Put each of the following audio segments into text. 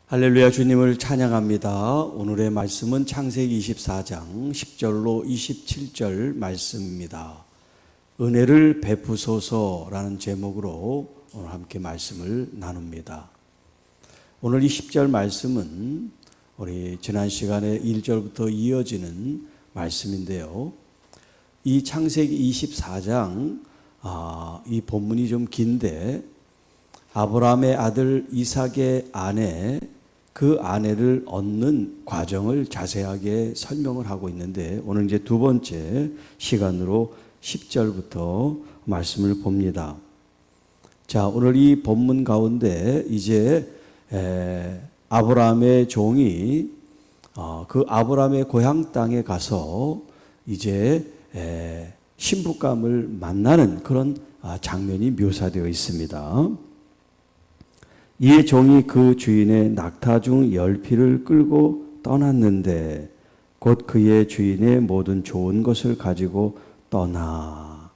할렐루야, 주님을 찬양합니다. 오늘의 말씀은 창세기 24장 10절로 27절 말씀입니다. 은혜를 베푸소서라는 제목으로 오늘 함께 말씀을 나눕니다. 오늘 이 10절 말씀은 우리 지난 시간에 1절부터 이어지는 말씀인데요. 이 창세기 24장 이 본문이 좀 긴데 아브라함의 아들 이삭의 아내, 그 아내를 얻는 과정을 자세하게 설명을 하고 있는데 오늘 이제 두 번째 시간으로 10절부터 말씀을 봅니다. 자, 오늘 이 본문 가운데 이제 아브라함의 종이 그 아브라함의 고향 땅에 가서 이제 신부감을 만나는 그런 장면이 묘사되어 있습니다. 이에 종이 그 주인의 낙타 중 10피를 끌고 떠났는데 곧 그의 주인의 모든 좋은 것을 가지고 떠나.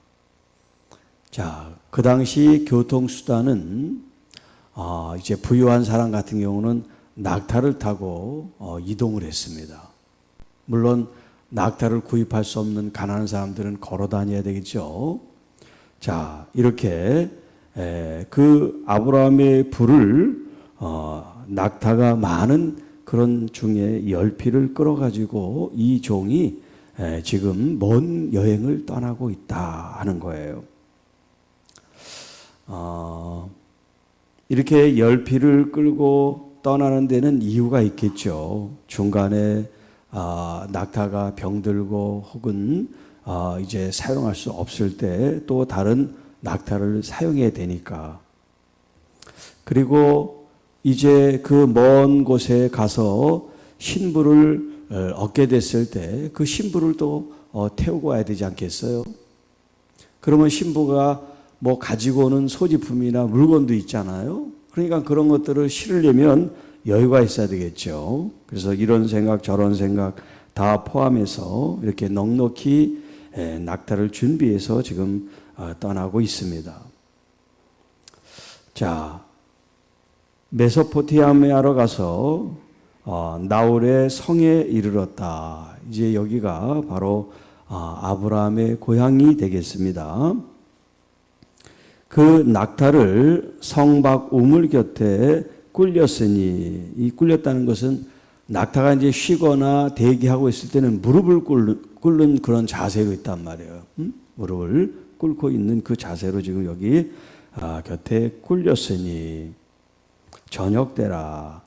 자, 그 당시 교통수단은 이제 부유한 사람 같은 경우는 낙타를 타고 이동을 했습니다. 물론 낙타를 구입할 수 없는 가난한 사람들은 걸어 다녀야 되겠죠. 자, 이렇게 그 아브라함의 부를 낙타가 많은 그런 중에 10피를 끌어가지고 이 종이 지금 먼 여행을 떠나고 있다 하는 거예요. 이렇게 10피를 끌고 떠나는 데는 이유가 있겠죠. 중간에 낙타가 병들고 혹은 이제 사용할 수 없을 때 또 다른 낙타를 사용해야 되니까. 그리고 이제 그 먼 곳에 가서 신부를 얻게 됐을 때 그 신부를 또 태우고 와야 되지 않겠어요? 그러면 신부가 뭐 가지고 오는 소지품이나 물건도 있잖아요. 그러니까 그런 것들을 실으려면 여유가 있어야 되겠죠. 그래서 이런 생각 저런 생각 다 포함해서 이렇게 넉넉히 낙타를 준비해서 지금 떠나고 있습니다. 자, 메소포타미아로 가서 나홀의 성에 이르렀다. 이제 여기가 바로 아브라함의 고향이 되겠습니다. 그 낙타를 성 밖 우물 곁에 꿀렸으니, 이 꿀렸다는 것은 낙타가 이제 쉬거나 대기하고 있을 때는 무릎을 꿇는 그런 자세로 있단 말이에요. 무릎을 꿇고 있는 그 자세로 지금 여기 곁에 꿀렸으니 저녁 때라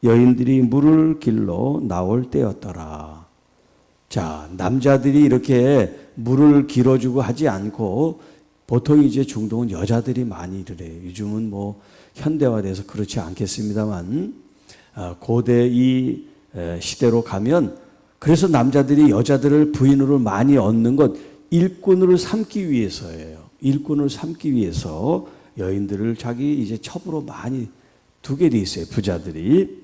여인들이 물을 길러 나올 때였더라. 자, 남자들이 이렇게 물을 길어주고 하지 않고 보통 이제 중동은 여자들이 많이 이래요. 요즘은 뭐 현대화돼서 그렇지 않겠습니다만 고대 이 시대로 가면 그래서 남자들이 여자들을 부인으로 많이 얻는 것 일꾼을 삼기 위해서예요. 일꾼을 삼기 위해서 여인들을 자기 이제 첩으로 많이 두게 돼 있어요. 부자들이.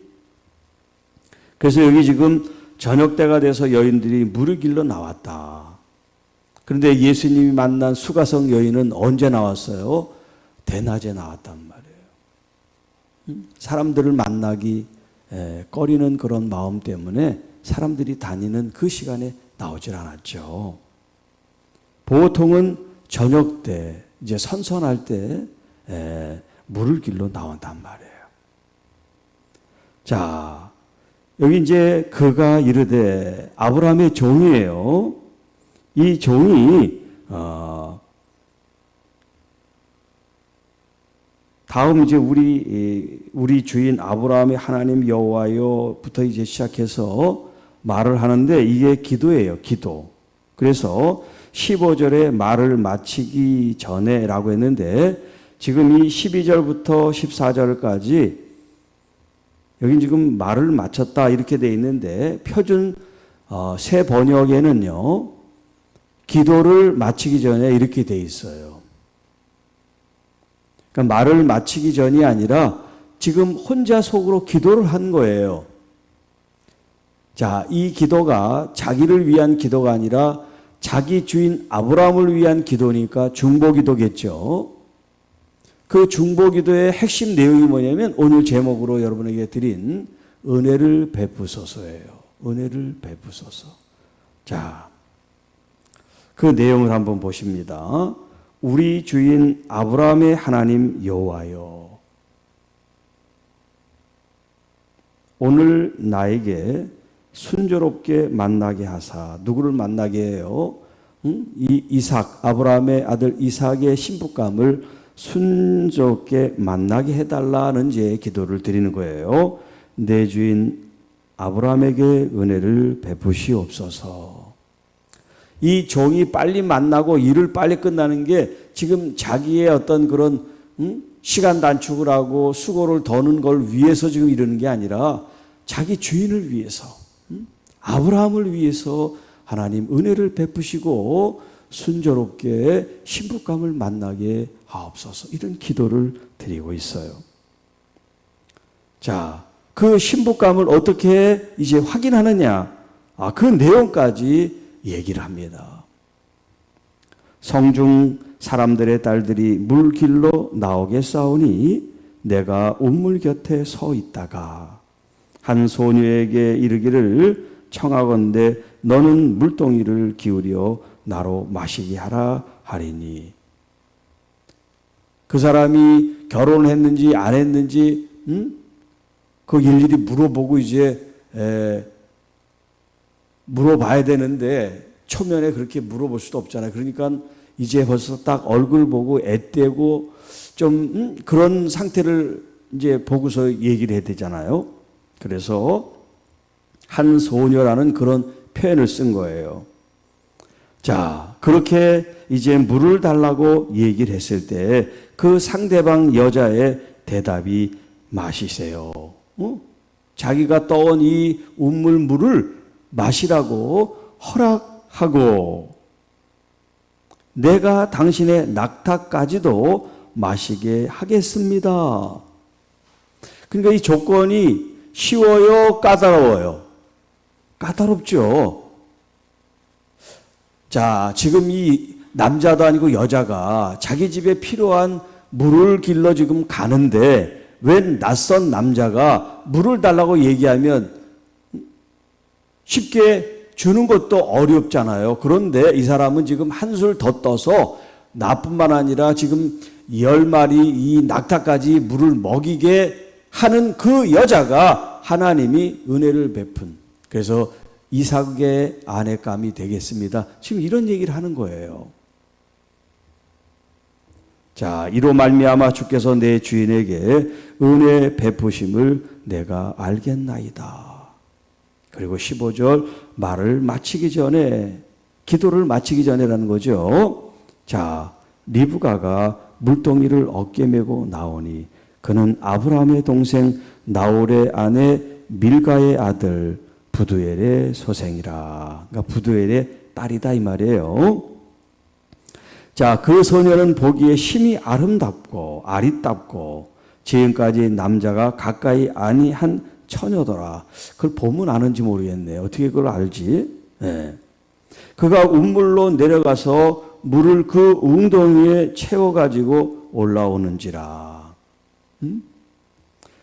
그래서 여기 지금 저녁 때가 돼서 여인들이 물을 길러 나왔다. 그런데 예수님이 만난 수가성 여인은 언제 나왔어요? 대낮에 나왔단 말이에요. 사람들을 만나기 꺼리는 그런 마음 때문에 사람들이 다니는 그 시간에 나오질 않았죠. 보통은 저녁 때, 이제 선선할 때 물을 길러 나온단 말이에요. 자, 여기 이제 그가 이르되 아브라함의 종이에요. 이 종이 다음 이제 우리 주인 아브라함의 하나님 여호와여부터 이제 시작해서 말을 하는데 이게 기도예요. 기도. 그래서 15절에 말을 마치기 전에라고 했는데 지금 이 12절부터 14절까지 여기 지금 말을 마쳤다 이렇게 돼 있는데 표준 새 번역에는요 기도를 마치기 전에 이렇게 돼 있어요. 그러니까 말을 마치기 전이 아니라 지금 혼자 속으로 기도를 한 거예요. 자, 이 기도가 자기를 위한 기도가 아니라 자기 주인 아브라함을 위한 기도니까 중보기도겠죠. 그 중보기도의 핵심 내용이 뭐냐면 오늘 제목으로 여러분에게 드린 은혜를 베푸소서예요. 은혜를 베푸소서. 자, 그 내용을 한번 보십니다. 우리 주인 아브라함의 하나님 여호와여, 오늘 나에게 순조롭게 만나게 하사. 누구를 만나게 해요? 이 이삭, 아브라함의 아들 이삭의 신부감을 순조롭게 만나게 해달라는 제 기도를 드리는 거예요. 내 주인 아브라함에게 은혜를 베푸시옵소서. 이 종이 빨리 만나고 일을 빨리 끝나는 게 지금 자기의 어떤 그런 시간 단축을 하고 수고를 더는 걸 위해서 지금 이러는 게 아니라 자기 주인을 위해서, 아브라함을 위해서 하나님 은혜를 베푸시고 순조롭게 신부감을 만나게 하옵소서. 이런 기도를 드리고 있어요. 자, 그 신부감을 어떻게 이제 확인하느냐? 그 내용까지 얘기를 합니다. 성중 사람들의 딸들이 물길로 나오겠사오니 내가 운물 곁에 서 있다가 한 소녀에게 이르기를 청하건대 너는 물동이를 기울여 나로 마시게 하라 하리니. 그 사람이 결혼했는지 안 했는지 그 일일이 물어보고 이제 물어봐야 되는데 초면에 그렇게 물어볼 수도 없잖아요. 그러니까 이제 벌써 딱 얼굴 보고 애떼고 좀 그런 상태를 이제 보고서 얘기를 해야 되잖아요. 그래서 한 소녀라는 그런 표현을 쓴 거예요. 자, 그렇게 이제 물을 달라고 얘기를 했을 때 그 상대방 여자의 대답이 마시세요. 자기가 떠온 이 운물물을 마시라고 허락하고 내가 당신의 낙타까지도 마시게 하겠습니다. 그러니까 이 조건이 쉬워요? 까다로워요? 까다롭죠. 자, 지금 이 남자도 아니고 여자가 자기 집에 필요한 물을 길러 지금 가는데 왜 낯선 남자가 물을 달라고 얘기하면 쉽게 주는 것도 어렵잖아요. 그런데 이 사람은 지금 한술 더 떠서 나뿐만 아니라 지금 10마리 이 낙타까지 물을 먹이게 하는 그 여자가 하나님이 은혜를 베푼, 그래서 이삭의 아내감이 되겠습니다. 지금 이런 얘기를 하는 거예요. 자, 이로 말미암아 주께서 내 주인에게 은혜 베푸심을 내가 알겠나이다. 그리고 15절 말을 마치기 전에, 기도를 마치기 전에라는 거죠. 자, 리브가가 물동이를 어깨 메고 나오니 그는 아브라함의 동생 나홀의 아내 밀가의 아들 부두엘의 소생이라. 그러니까 부두엘의 딸이다 이 말이에요. 자, 그 소녀는 보기에 심히 아름답고 아리답고 지금까지 남자가 가까이 아니한 처녀더라. 그걸 보면 아는지 모르겠네. 어떻게 그걸 알지? 네. 그가 운물로 내려가서 물을 그 웅덩이에 채워가지고 올라오는지라.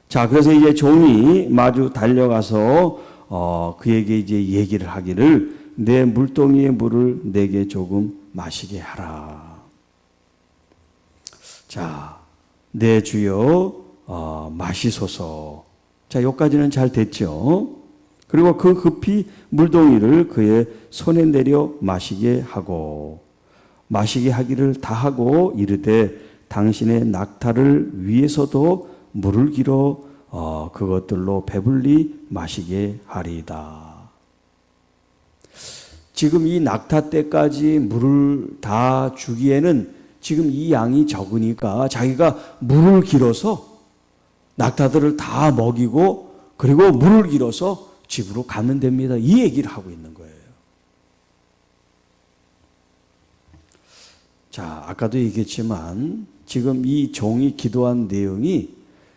자, 그래서 이제 종이 마주 달려가서 그에게 이제 얘기를 하기를 내 물동이의 물을 내게 조금 마시게 하라. 자, 내 주여 마시소서. 자, 여기까지는 잘 됐죠. 그리고 그 급히 물동이를 그의 손에 내려 마시게 하고 마시게 하기를 다하고 이르되 당신의 낙타를 위해서도 물을 길어 그것들로 배불리 마시게 하리이다. 지금 이 낙타 때까지 물을 다 주기에는 지금 이 양이 적으니까 자기가 물을 길어서 낙타들을 다 먹이고 그리고 물을 길어서 집으로 가면 됩니다. 이 얘기를 하고 있는 거예요. 자, 아까도 얘기했지만 지금 이 종이 기도한 내용이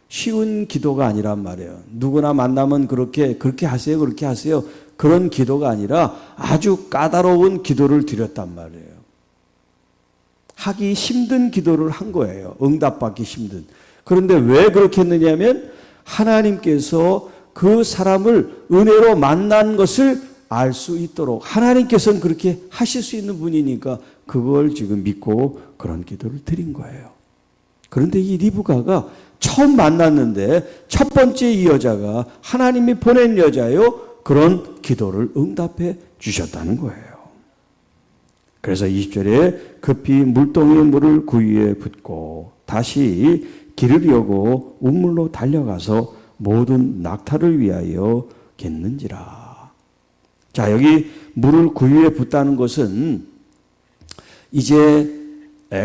쉬운 기도가 아니란 말이에요. 누구나 만나면 그렇게 하세요, 그렇게 하세요. 그런 기도가 아니라 아주 까다로운 기도를 드렸단 말이에요. 하기 힘든 기도를 한 거예요. 응답받기 힘든. 그런데 왜 그렇게 했느냐면 하나님께서 그 사람을 은혜로 만난 것을 알 수 있도록 하나님께서는 그렇게 하실 수 있는 분이니까 그걸 지금 믿고 그런 기도를 드린 거예요. 그런데 이 리브가가 처음 만났는데 첫 번째 이 여자가 하나님이 보낸 여자요. 그런 기도를 응답해 주셨다는 거예요. 그래서 20절에 급히 물동이의 물을 구유에 붓고 다시 길을 이어고 우물로 달려가서 모든 낙타를 위하여 겠는지라. 자, 여기 물을 구유에 붓다는 것은 이제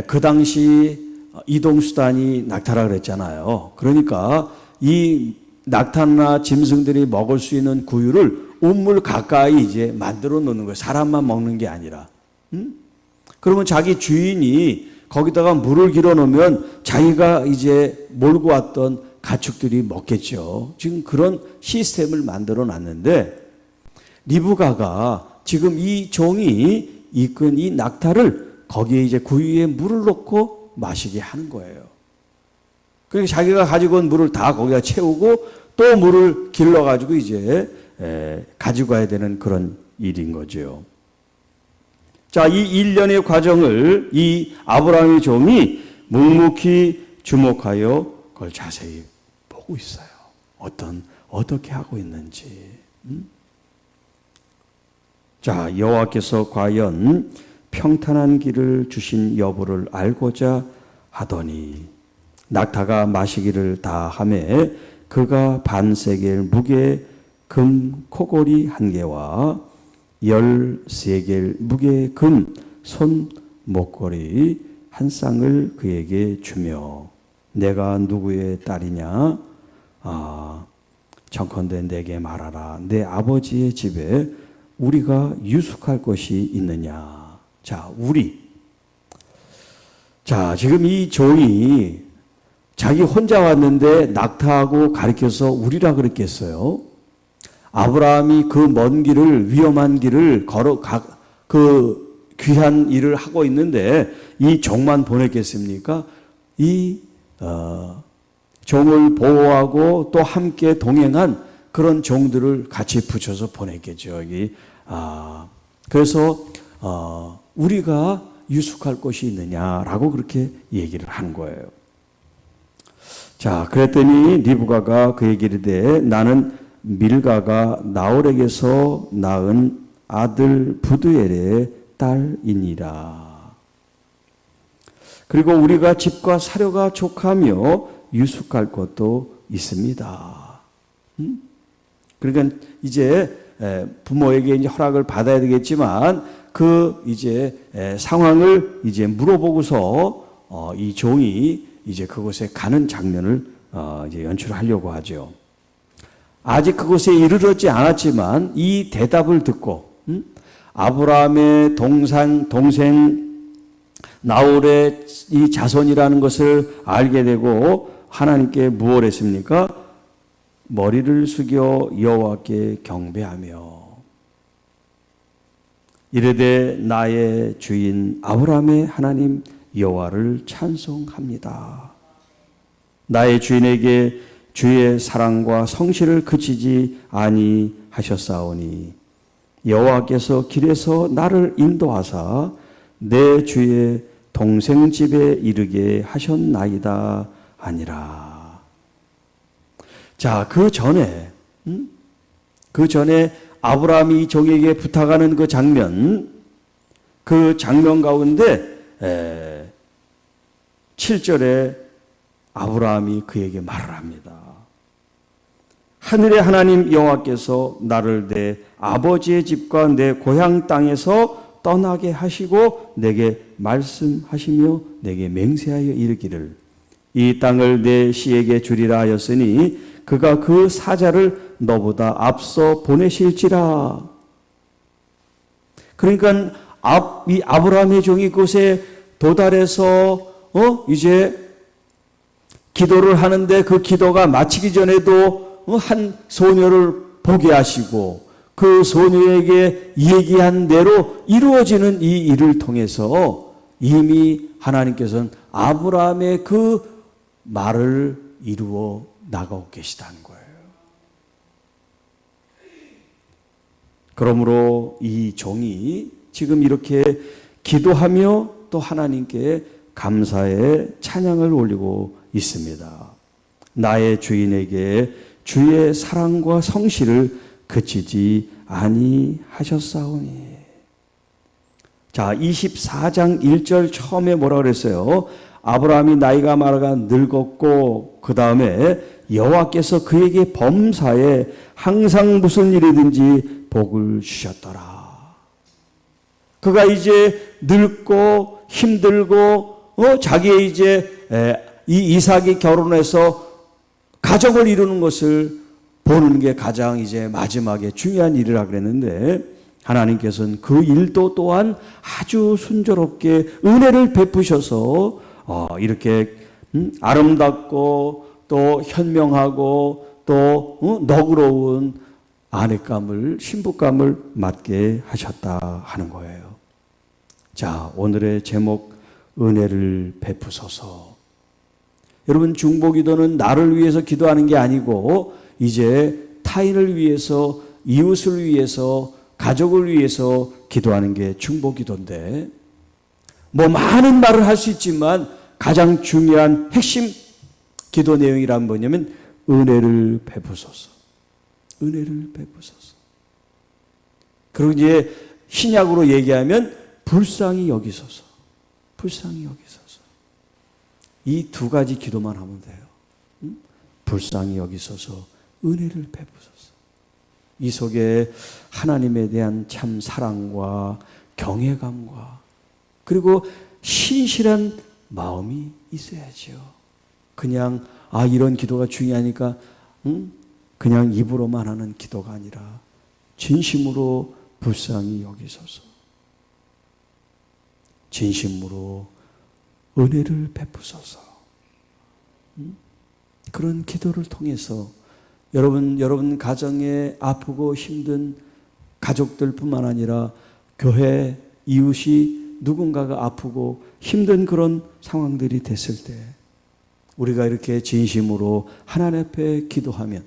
그 당시 이동수단이 낙타라 그랬잖아요. 그러니까 이 낙타나 짐승들이 먹을 수 있는 구유를 우물 가까이 이제 만들어 놓는 거예요. 사람만 먹는 게 아니라. 그러면 자기 주인이 거기다가 물을 길어 놓으면 자기가 이제 몰고 왔던 가축들이 먹겠죠. 지금 그런 시스템을 만들어 놨는데 리브가가 지금 이 종이 이끈 이 낙타를 거기에 이제 구유에 물을 넣고 마시게 하는 거예요. 그러니까 자기가 가지고 온 물을 다 거기다 채우고 또 물을 길러가지고 이제 가지고 가야 되는 그런 일인 거죠. 자, 이 일련의 과정을 이 아브라함의 종이 묵묵히 주목하여 그걸 자세히 보고 있어요. 어떻게 하고 있는지. 자, 여호와께서 과연 평탄한 길을 주신 여부를 알고자 하더니 낙타가 마시기를 다 하매 그가 반세겔 무게 금 코골이 1개와 13겔 무게 금 손 목걸이 1쌍을 그에게 주며 내가 누구의 딸이냐? 청컨대 내게 말하라. 내 아버지의 집에 우리가 유숙할 것이 있느냐? 자, 자, 지금 이 종이 자기 혼자 왔는데 낙타하고 가리켜서 우리라 그랬겠어요? 아브라함이 그 먼 길을, 위험한 길을 그 귀한 일을 하고 있는데 이 종만 보냈겠습니까? 이 종을 보호하고 또 함께 동행한 그런 종들을 같이 붙여서 보냈겠죠. 여기 그래서 우리가 유숙할 곳이 있느냐라고 그렇게 얘기를 한 거예요. 자, 그랬더니 리브가가 그에게 이르되 나는 밀가가 나홀에게서 낳은 아들 부두엘의 딸이니라. 그리고 우리가 집과 사료가 족하며 유숙할 곳도 있습니다. 그러니까 이제 부모에게 이제 허락을 받아야 되겠지만 그 이제 상황을 이제 물어보고서 이 종이 이제 그곳에 가는 장면을 이제 연출하려고 하죠. 아직 그곳에 이르렀지 않았지만 이 대답을 듣고 아브라함의 동생 나홀의 이 자손이라는 것을 알게 되고 하나님께 무엇을 했습니까? 머리를 숙여 여호와께 경배하며 이르되 나의 주인 아브라함의 하나님 여호와를 찬송합니다. 나의 주인에게 주의 사랑과 성실을 그치지 아니하셨사오니 여호와께서 길에서 나를 인도하사 내 주의 동생 집에 이르게 하셨나이다 아니라. 자, 그 전에 아브라함이 종에게 부탁하는 그 장면 가운데 7절에 아브라함이 그에게 말을 합니다. 하늘의 하나님 여호와께서 나를 내 아버지의 집과 내 고향 땅에서 떠나게 하시고 내게 말씀하시며 내게 맹세하여 이르기를 이 땅을 내 씨에게 주리라 하였으니 그가 그 사자를 너보다 앞서 보내실지라. 그러니까 이 아브라함의 종이 그곳에 도달해서 이제 기도를 하는데 그 기도가 마치기 전에도 한 소녀를 보게 하시고 그 소녀에게 얘기한 대로 이루어지는 이 일을 통해서 이미 하나님께서는 아브라함의 그 말을 이루어 나가고 계시다는 거예요. 그러므로 이 종이 지금 이렇게 기도하며 또 하나님께 감사의 찬양을 올리고 있습니다. 나의 주인에게 주의 사랑과 성실을 그치지 아니하셨사오니. 자, 24장 1절 처음에 뭐라 그랬어요? 아브라함이 나이가 많아가 늙었고 그 다음에 여호와께서 그에게 범사에 항상 무슨 일이든지 복을 주셨더라. 그가 이제 늙고 힘들고 자기의 이제 이 이삭이 결혼해서 가정을 이루는 것을 보는 게 가장 이제 마지막에 중요한 일이라 그랬는데 하나님께서는 그 일도 또한 아주 순조롭게 은혜를 베푸셔서 이렇게 아름답고 또 현명하고 또 너그러운 아내감을 신부감을 맡게 하셨다 하는 거예요. 자, 오늘의 제목 은혜를 베푸소서. 여러분 중보기도는 나를 위해서 기도하는 게 아니고 이제 타인을 위해서 이웃을 위해서 가족을 위해서 기도하는 게 중보기도인데 뭐 많은 말을 할 수 있지만 가장 중요한 핵심 기도 내용이란 뭐냐면 은혜를 베푸소서. 은혜를 베푸소서. 그리고 이제 신약으로 얘기하면 불쌍히 여기소서. 불쌍히 여기소서. 이 두 가지 기도만 하면 돼요. 불쌍히 여기소서. 은혜를 베푸소서. 이 속에 하나님에 대한 참 사랑과 경외감과 그리고 신실한 마음이 있어야죠. 그냥 이런 기도가 중요하니까 그냥 입으로만 하는 기도가 아니라 진심으로 불쌍히 여기소서. 진심으로 은혜를 베푸소서. 그런 기도를 통해서 여러분 가정에 아프고 힘든 가족들뿐만 아니라 교회, 이웃이 누군가가 아프고 힘든 그런 상황들이 됐을 때 우리가 이렇게 진심으로 하나님 앞에 기도하면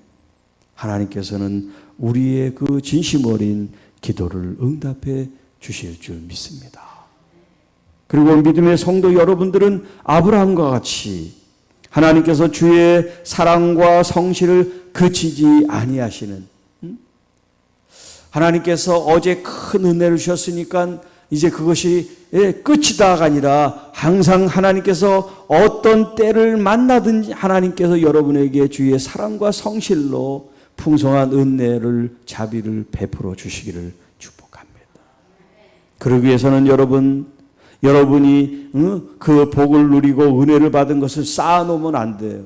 하나님께서는 우리의 그 진심 어린 기도를 응답해 주실 줄 믿습니다. 그리고 믿음의 성도 여러분들은 아브라함과 같이 하나님께서 주의 사랑과 성실을 그치지 아니하시는 하나님께서 어제 큰 은혜를 주셨으니까 이제 그것이 끝이다가 아니라 항상 하나님께서 어떤 때를 만나든지 하나님께서 여러분에게 주의 사랑과 성실로 풍성한 은혜를 자비를 베풀어 주시기를 축복합니다. 그러기 위해서는 여러분이 그 복을 누리고 은혜를 받은 것을 쌓아놓으면 안 돼요.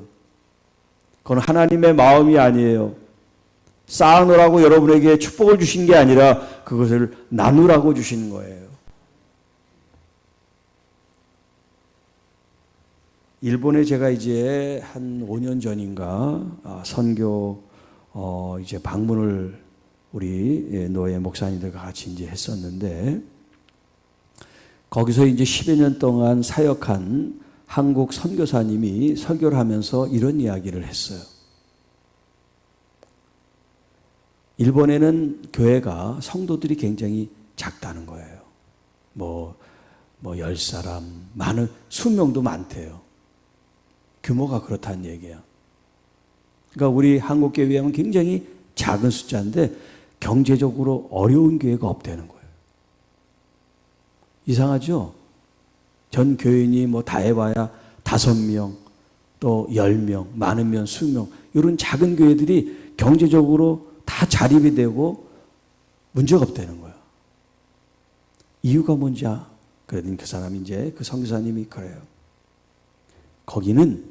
그건 하나님의 마음이 아니에요. 쌓아놓으라고 여러분에게 축복을 주신 게 아니라 그것을 나누라고 주시는 거예요. 일본에 제가 이제 한 5년 전인가 선교 이제 방문을 우리 노예 목사님들과 같이 이제 했었는데 거기서 이제 10여 년 동안 사역한 한국 선교사님이 설교를 하면서 이런 이야기를 했어요. 일본에는 교회가 성도들이 굉장히 작다는 거예요. 뭐 10사람, 수명도 많대요. 규모가 그렇다는 얘기야. 그러니까 우리 한국교회에 비하면 굉장히 작은 숫자인데 경제적으로 어려운 교회가 없다는 거예요. 이상하죠? 전 교인이 다 해봐야 5명, 또 10명, 많으면 수명, 이런 작은 교회들이 경제적으로 다 자립이 되고 문제가 없다는 거야. 이유가 뭔지 그랬더니 그 사람이 이제 그 선교사님이 그래요. 거기는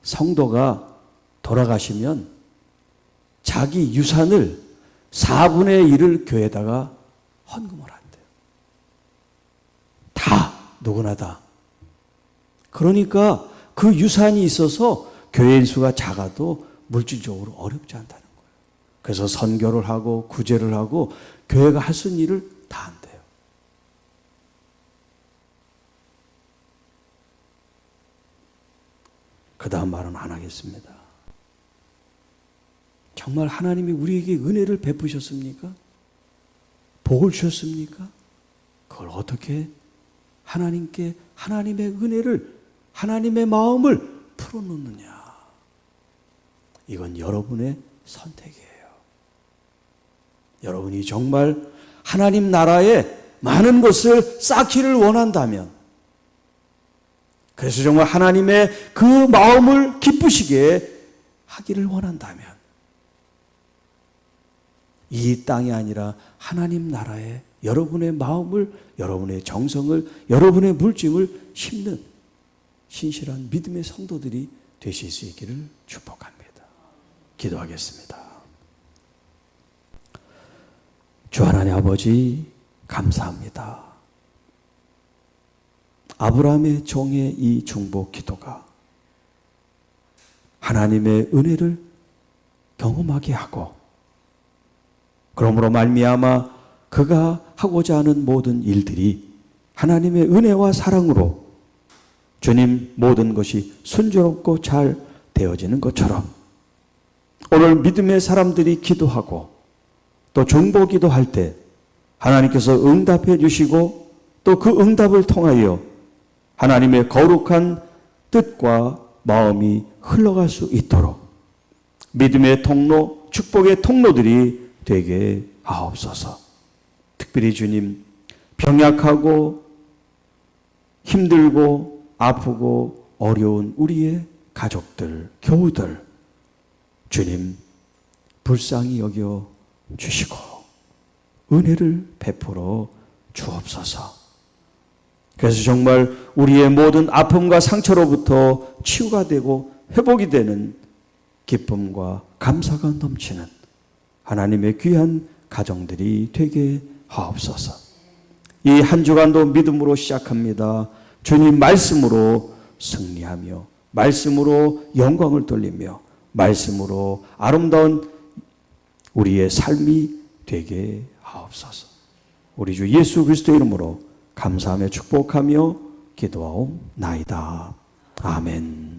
성도가 돌아가시면 자기 유산을 4분의 1을 교회에다가 헌금을 한대요. 다, 누구나 다. 그러니까 그 유산이 있어서 교회인 수가 작아도 물질적으로 어렵지 않다는 거예요. 그래서 선교를 하고 구제를 하고 교회가 할 수 있는 일을 다 한대요. 그 다음 말은 안 하겠습니다. 정말 하나님이 우리에게 은혜를 베푸셨습니까? 복을 주셨습니까? 그걸 어떻게 하나님께 하나님의 은혜를, 하나님의 마음을 풀어놓느냐. 이건 여러분의 선택이에요. 여러분이 정말 하나님 나라에 많은 것을 쌓기를 원한다면, 그래서 정말 하나님의 그 마음을 기쁘시게 하기를 원한다면, 이 땅이 아니라 하나님 나라에 여러분의 마음을, 여러분의 정성을, 여러분의 물증을 심는 신실한 믿음의 성도들이 되실 수 있기를 축복합니다. 기도하겠습니다. 주 하나님 아버지, 감사합니다. 아브라함의 종의 이 중보 기도가 하나님의 은혜를 경험하게 하고, 그러므로 말미암아 그가 하고자 하는 모든 일들이 하나님의 은혜와 사랑으로 주님 모든 것이 순조롭고 잘 되어지는 것처럼, 오늘 믿음의 사람들이 기도하고 또 중보 기도할 때 하나님께서 응답해 주시고, 또 그 응답을 통하여 하나님의 거룩한 뜻과 마음이 흘러갈 수 있도록 믿음의 통로, 축복의 통로들이 되게 하옵소서. 특별히 주님, 병약하고 힘들고 아프고 어려운 우리의 가족들, 교우들, 주님 불쌍히 여겨 주시고 은혜를 베풀어 주옵소서. 그래서 정말 우리의 모든 아픔과 상처로부터 치유가 되고 회복이 되는 기쁨과 감사가 넘치는 하나님의 귀한 가정들이 되게 하옵소서. 이 한 주간도 믿음으로 시작합니다. 주님 말씀으로 승리하며, 말씀으로 영광을 돌리며, 말씀으로 아름다운 우리의 삶이 되게 하옵소서. 우리 주 예수 그리스도의 이름으로 감사하며 축복하며 기도하옵나이다. 아멘.